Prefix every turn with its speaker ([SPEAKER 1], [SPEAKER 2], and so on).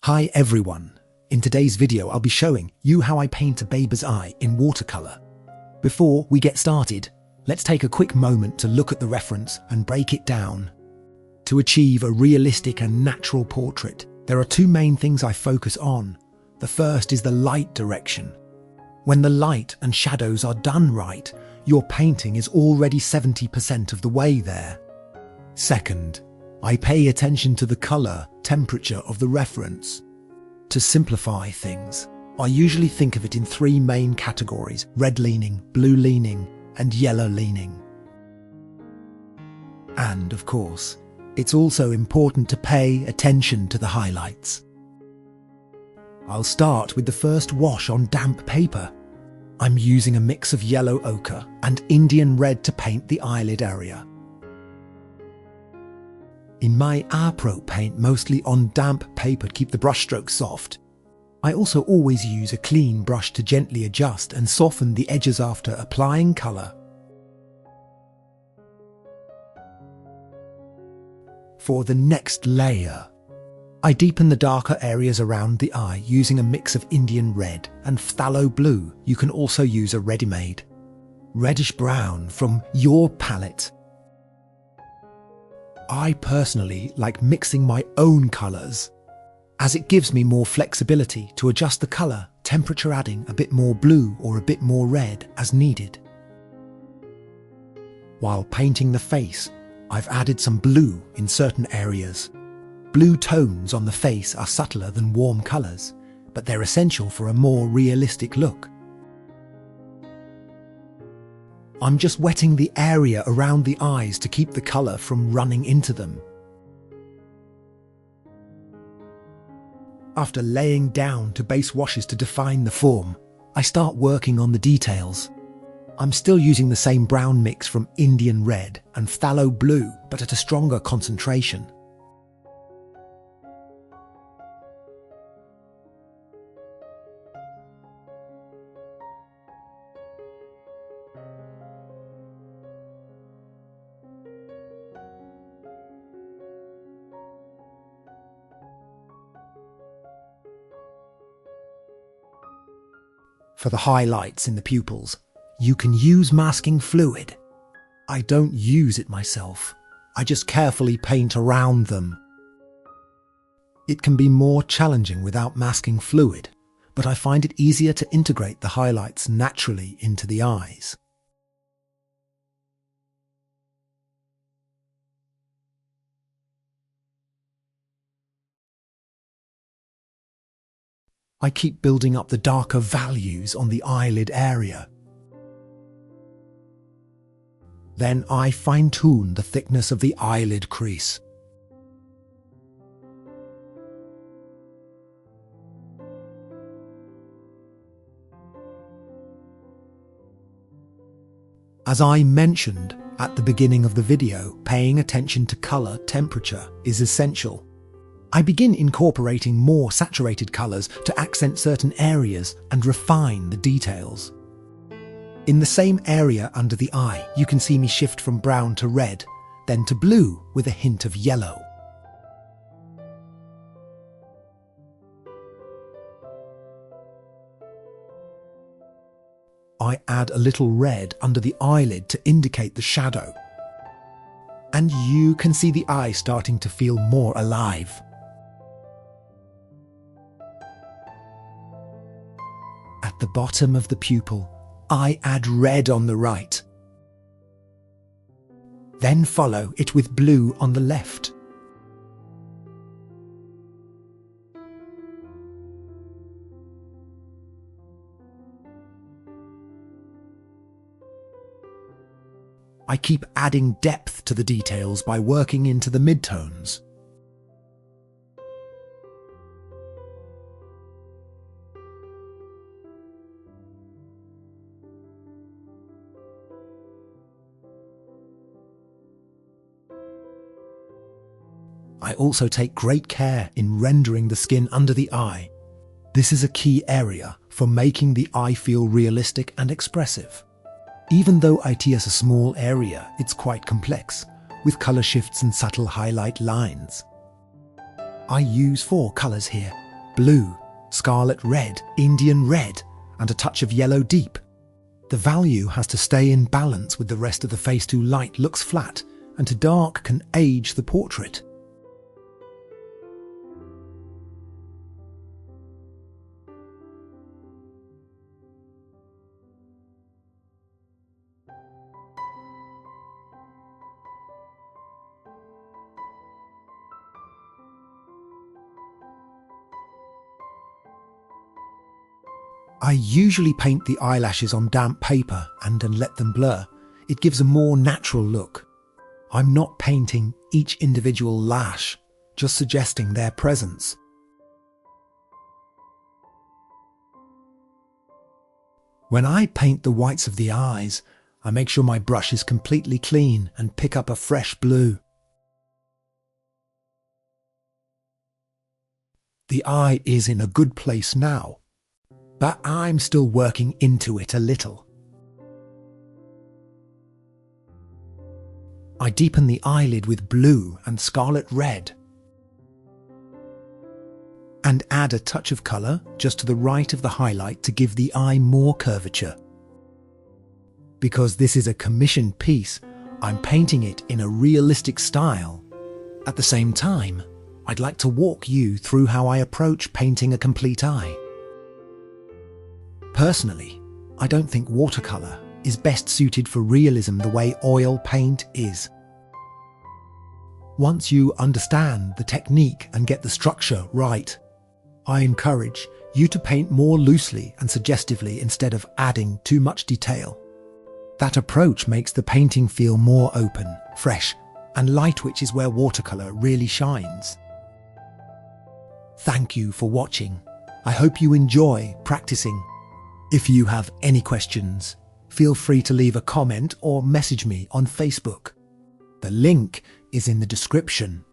[SPEAKER 1] Hi everyone! In today's video I'll be showing you how I paint a baby's eye in watercolor. Before we get started, let's take a quick moment to look at the reference and break it down. To achieve a realistic and natural portrait, there are two main things I focus on. The first is the light direction. When the light and shadows are done right, your painting is already 70% of the way there. Second, I pay attention to the color, temperature of the reference. To simplify things, I usually think of it in three main categories: red leaning, blue leaning, and yellow leaning. And of course, it's also important to pay attention to the highlights. I'll start with the first wash on damp paper. I'm using a mix of yellow ochre and Indian red to paint the eyelid area. In my Pro paint mostly on damp paper to keep the brushstroke soft. I also always use a clean brush to gently adjust and soften the edges after applying colour. For the next layer, I deepen the darker areas around the eye using a mix of Indian red and Phthalo Blue. You can also use a ready-made reddish brown from your palette. I personally like mixing my own colours, as it gives me more flexibility to adjust the colour, temperature, adding a bit more blue or a bit more red as needed. While painting the face, I've added some blue in certain areas. Blue tones on the face are subtler than warm colours, but they're essential for a more realistic look. I'm just wetting the area around the eyes to keep the colour from running into them. After laying down to base washes to define the form, I start working on the details. I'm still using the same brown mix from Indian red and Phthalo Blue, but at a stronger concentration. For the highlights in the pupils, you can use masking fluid. I don't use it myself. I just carefully paint around them. It can be more challenging without masking fluid, but I find it easier to integrate the highlights naturally into the eyes. I keep building up the darker values on the eyelid area. Then I fine-tune the thickness of the eyelid crease. As I mentioned at the beginning of the video, paying attention to color temperature is essential. I begin incorporating more saturated colours to accent certain areas and refine the details. In the same area under the eye, you can see me shift from brown to red, then to blue with a hint of yellow. I add a little red under the eyelid to indicate the shadow. And you can see the eye starting to feel more alive. At the bottom of the pupil, I add red on the right. Then follow it with blue on the left. I keep adding depth to the details by working into the midtones. I also take great care in rendering the skin under the eye. This is a key area for making the eye feel realistic and expressive. Even though IT is a small area, it's quite complex, with colour shifts and subtle highlight lines. I use 4 colours here: blue, scarlet red, Indian red, and a touch of yellow deep. The value has to stay in balance with the rest of the face. Too light looks flat, and too dark can age the portrait. I usually paint the eyelashes on damp paper and then let them blur. It gives a more natural look. I'm not painting each individual lash, just suggesting their presence. When I paint the whites of the eyes, I make sure my brush is completely clean and pick up a fresh blue. The eye is in a good place now, but I'm still working into it a little. I deepen the eyelid with blue and scarlet red and add a touch of colour just to the right of the highlight to give the eye more curvature. Because this is a commissioned piece, I'm painting it in a realistic style. At the same time, I'd like to walk you through how I approach painting a complete eye. Personally, I don't think watercolour is best suited for realism the way oil paint is. Once you understand the technique and get the structure right, I encourage you to paint more loosely and suggestively instead of adding too much detail. That approach makes the painting feel more open, fresh, and light, which is where watercolour really shines. Thank you for watching. I hope you enjoy practicing. If you have any questions, feel free to leave a comment or message me on Facebook. The link is in the description.